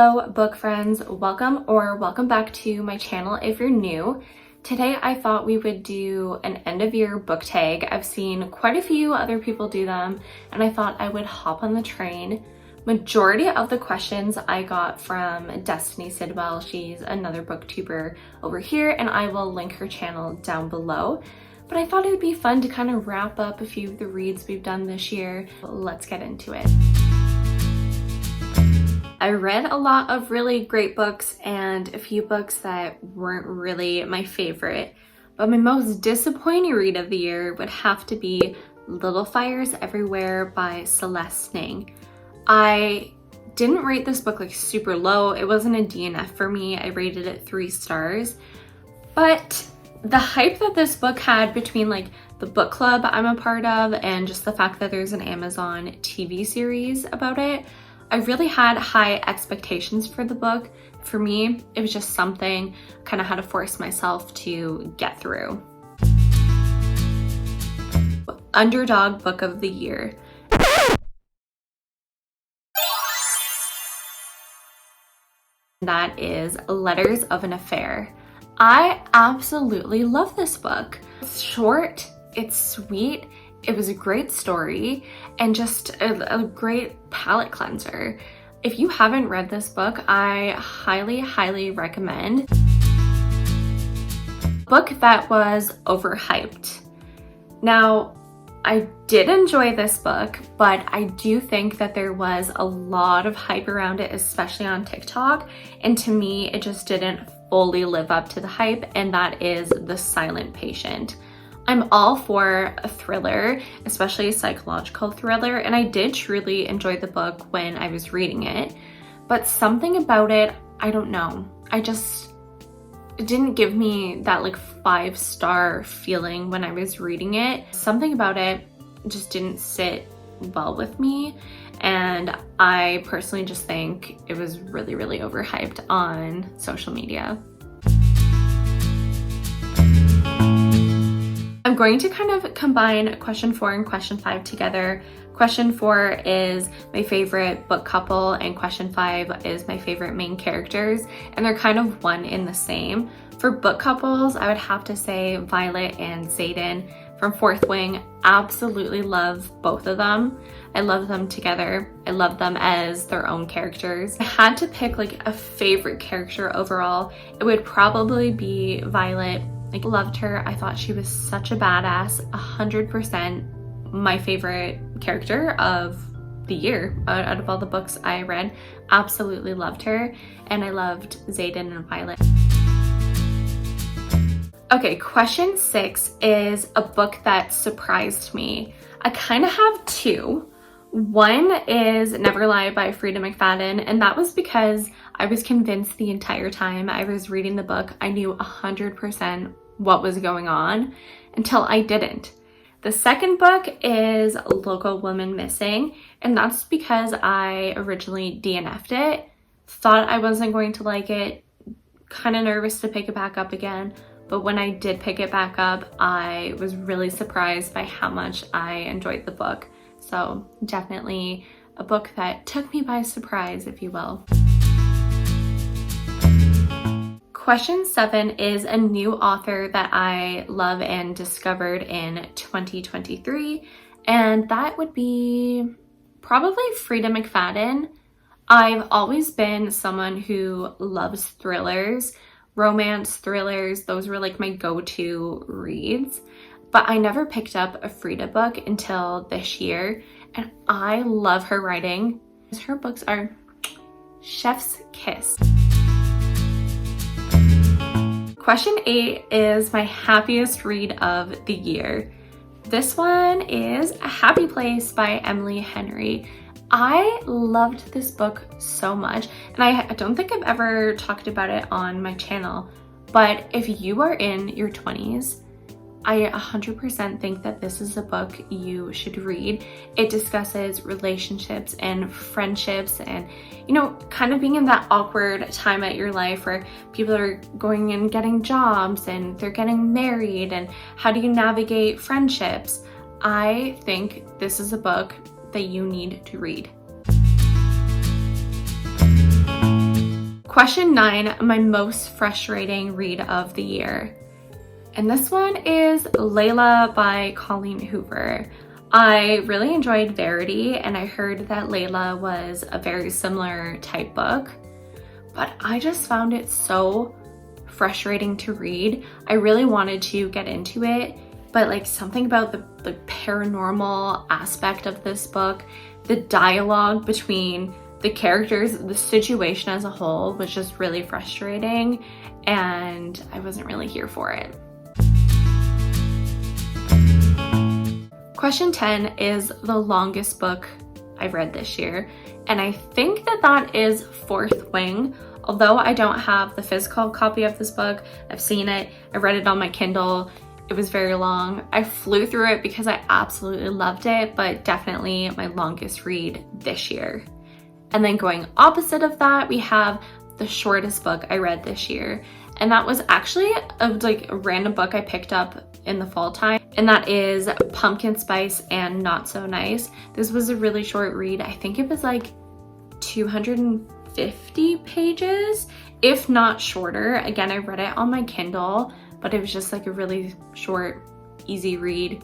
Hello book friends, welcome back to my channel if you're new. Today I thought we would do an end of year book tag. I've seen quite a few other people do them and I thought I would hop on the train. Majority of the questions I got from Destiny Sidwell. She's another booktuber over here and I will link her channel down below. But I thought it would be fun to kind of wrap up a few of the reads we've done this year. Let's get into it. I read a lot of really great books and a few books that weren't really my favorite, but my most disappointing read of the year would have to be Little Fires Everywhere by Celeste Ng. I didn't rate this book like super low. It wasn't a DNF for me. I rated it 3 stars, but the hype that this book had between like the book club I'm a part of and just the fact that there's an Amazon TV series about it, I really had high expectations for the book. For me, it was just something I kind of had to force myself to get through. Underdog Book of the Year. That is Letters of an Affair. I absolutely love this book. It's short, it's sweet, it was a great story, and just a great palate cleanser. If you haven't read this book, I highly recommend. Book that was overhyped. Now, I did enjoy this book, but I do think that there was a lot of hype around it, especially on TikTok, and to me, it just didn't fully live up to the hype, and that is The Silent Patient. I'm all for a thriller, especially a psychological thriller, and I did truly enjoy the book when I was reading it, but something about it, I don't know. It didn't give me that like 5-star feeling when I was reading it. Something about it just didn't sit well with me, and I personally just think it was really overhyped on social media. I'm going to kind of combine question 4 and question 5 together. Question 4 is my favorite book couple and question 5 is my favorite main characters, and they're kind of one in the same. For book couples, I would have to say Violet and Xaden from Fourth Wing. Absolutely love both of them. I love them together. I love them as their own characters. I had to pick like a favorite character overall. It would probably be Violet. I loved her. I thought she was such a badass. 100% my favorite character of the year out of all the books I read. Absolutely loved her, and I loved Xaden and Violet. Okay, question 6 is a book that surprised me. I kind of have 2. One is Never Lie by Frida McFadden, and that was because I was convinced the entire time I was reading the book I knew 100% what was going on until I didn't. The second book is Local Woman Missing, and that's because I originally DNF'd it, thought I wasn't going to like it, kind of nervous to pick it back up again, but when I did pick it back up, I was really surprised by how much I enjoyed the book. So definitely a book that took me by surprise, if you will. Question 7 is a new author that I love and discovered in 2023, and that would be probably Frida McFadden. I've always been someone who loves thrillers, romance thrillers. Those were like my go-to reads, but I never picked up a Frida book until this year, and I love her writing. Her books are chef's kiss. Question 8 is my happiest read of the year. This one is A Happy Place by Emily Henry. I loved this book so much, and I don't think I've ever talked about it on my channel, but if you are in your 20s, I 100% think that this is a book you should read. It discusses relationships and friendships and, you know, kind of being in that awkward time at your life where people are going and getting jobs and they're getting married, and how do you navigate friendships? I think this is a book that you need to read. Question 9, my most frustrating read of the year. And this one is Layla by Colleen Hoover. I really enjoyed Verity, and I heard that Layla was a very similar type book, but I just found it so frustrating to read. I really wanted to get into it, but like something about the paranormal aspect of this book, the dialogue between the characters, the situation as a whole was just really frustrating, and I wasn't really here for it. Question 10 is the longest book I've read this year, and I think that is Fourth Wing. Although I don't have the physical copy of this book, I've seen it, I read it on my Kindle. It was very long. I flew through it because I absolutely loved it, but definitely my longest read this year. And then going opposite of that, we have the shortest book I read this year, and that was actually a random book I picked up in the fall time, and that is Pumpkin Spice and Not So Nice. This was a really short read. I think it was like 250 pages, if not shorter. Again, I read it on my Kindle, but it was just like a really short, easy read.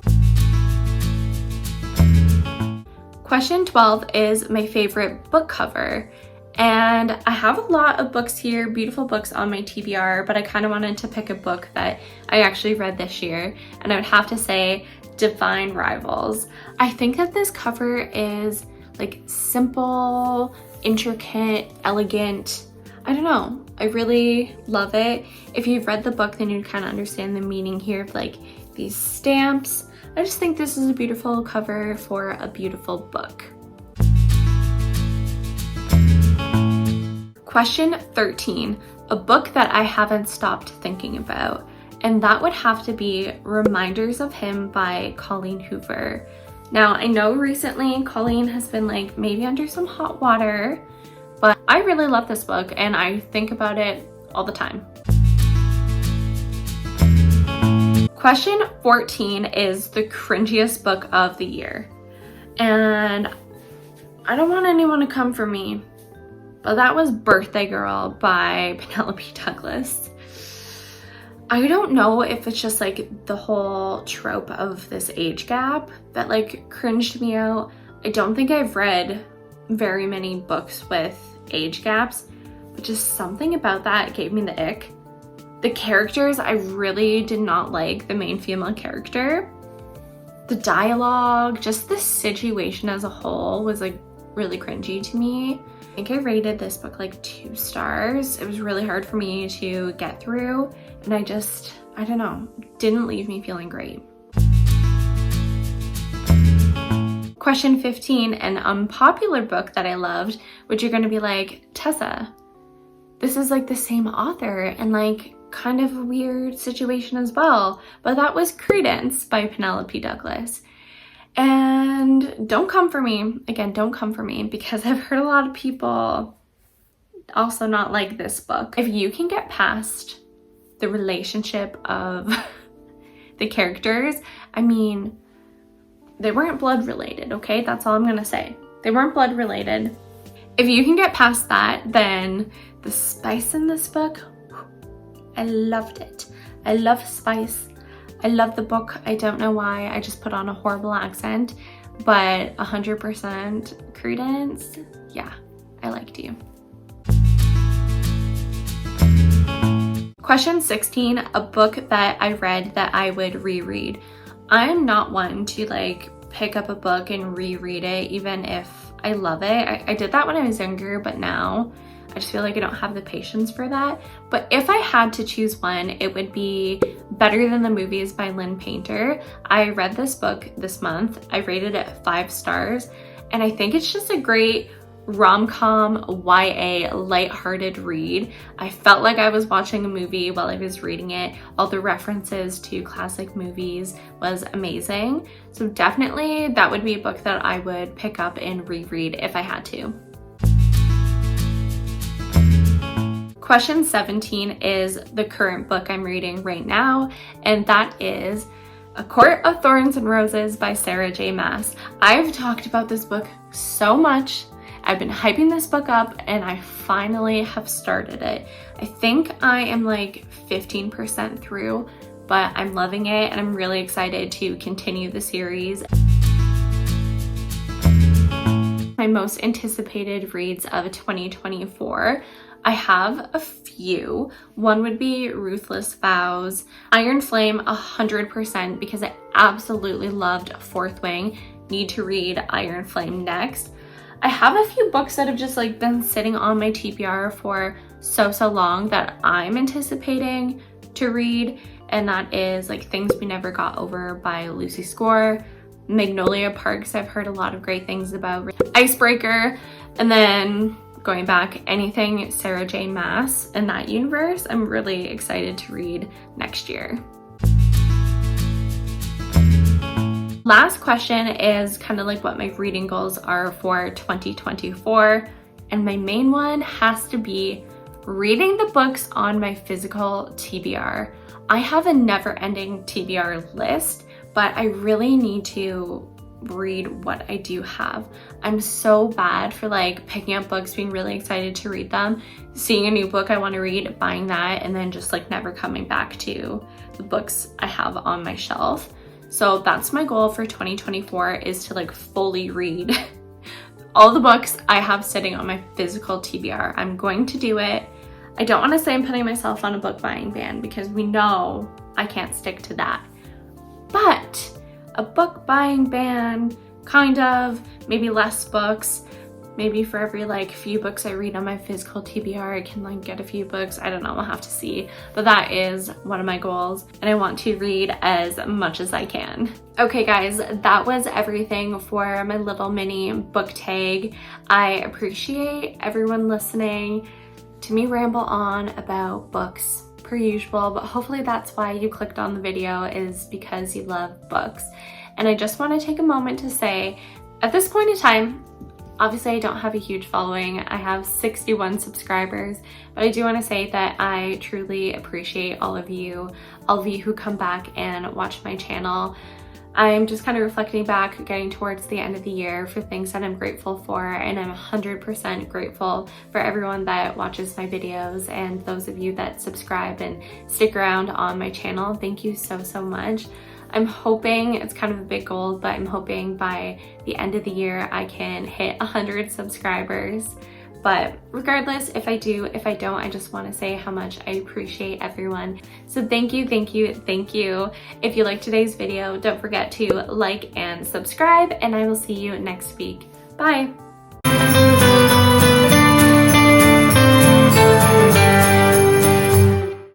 Question 12 is my favorite book cover. And I have a lot of books here, beautiful books on my TBR, but I kind of wanted to pick a book that I actually read this year, and I would have to say Divine Rivals. I think that this cover is like simple, intricate, elegant. I don't know. I really love it. If you've read the book, then you'd kind of understand the meaning here of like these stamps. I just think this is a beautiful cover for a beautiful book. Question 13, a book that I haven't stopped thinking about, and that would have to be Reminders of Him by Colleen Hoover. Now, I know recently Colleen has been like maybe under some hot water, but I really love this book and I think about it all the time. Question 14 is the cringiest book of the year. And I don't want anyone to come for me, but that was Birthday Girl by Penelope Douglas. I don't know if it's just like the whole trope of this age gap that like cringed me out. I don't think I've read very many books with age gaps, but just something about that gave me the ick. The characters, I really did not like the main female character. The dialogue, just the situation as a whole was like really cringy to me. I think I rated this book like 2 stars. It was really hard for me to get through, and I don't know, didn't leave me feeling great. Question 15, an unpopular book that I loved, which you're gonna be like, Tessa, this is like the same author and like kind of a weird situation as well, but that was Credence by Penelope Douglas. And don't come for me, again, don't come for me, because I've heard a lot of people also not like this book. If you can get past the relationship of the characters, I mean, they weren't blood related, okay? That's all I'm gonna say. They weren't blood related. If you can get past that, then the spice in this book, I loved it. I love spice. I love the book. I don't know why. I just put on a horrible accent, but 100% Credence. Yeah, I liked you. Question 16, a book that I read that I would reread. I am not one to like pick up a book and reread it, even if I love it. I did that when I was younger, but now I just feel like I don't have the patience for that. But if I had to choose one, it would be Better Than the Movies by Lynn Painter. I read this book this month. I rated it 5 stars, and I think it's just a great rom-com YA lighthearted read. I felt like I was watching a movie while I was reading it. All the references to classic movies was amazing. So definitely that would be a book that I would pick up and reread if I had to. Question 17 is the current book I'm reading right now, and that is A Court of Thorns and Roses by Sarah J. Maas. I've talked about this book so much, I've been hyping this book up and I finally have started it. I think I am like 15% through, but I'm loving it and I'm really excited to continue the series. My most anticipated reads of 2024. I have a few. One would be Ruthless Vows, Iron Flame 100% because I absolutely loved Fourth Wing. Need to read Iron Flame next. I have a few books that have just like been sitting on my TBR for so long that I'm anticipating to read, and that is like Things We Never Got Over by Lucy Score, Magnolia Parks I've heard a lot of great things about, Icebreaker, and then going back, anything Sarah J Maas in that universe I'm really excited to read next year. Last question is kind of like what my reading goals are for 2024, and my main one has to be reading the books on my physical TBR. I have a never-ending TBR list, but I really need to read what I do have. I'm so bad for like picking up books, being really excited to read them, seeing a new book I want to read, buying that, and then just like never coming back to the books I have on my shelf. So that's my goal for 2024, is to like fully read all the books I have sitting on my physical TBR. I'm going to do it. I don't want to say I'm putting myself on a book buying ban because we know I can't stick to that. But a book buying ban, kind of, maybe less books. Maybe for every like few books I read on my physical TBR, I can like get a few books. I don't know, we'll have to see. But that is one of my goals, and I want to read as much as I can. Okay guys, that was everything for my little mini book tag. I appreciate everyone listening to me ramble on about books per usual, but hopefully that's why you clicked on the video, is because you love books. And I just want to take a moment to say, at this point in time, obviously I don't have a huge following. I have 61 subscribers, but I do want to say that I truly appreciate all of you who come back and watch my channel. I'm just kind of reflecting back, getting towards the end of the year, for things that I'm grateful for, and I'm 100% grateful for everyone that watches my videos and those of you that subscribe and stick around on my channel. Thank you so much. I'm hoping, it's kind of a big goal, but I'm hoping by the end of the year I can hit 100 subscribers. But regardless, if I do, if I don't, I just want to say how much I appreciate everyone. So thank you. If you liked today's video, don't forget to like and subscribe, and I will see you next week. Bye.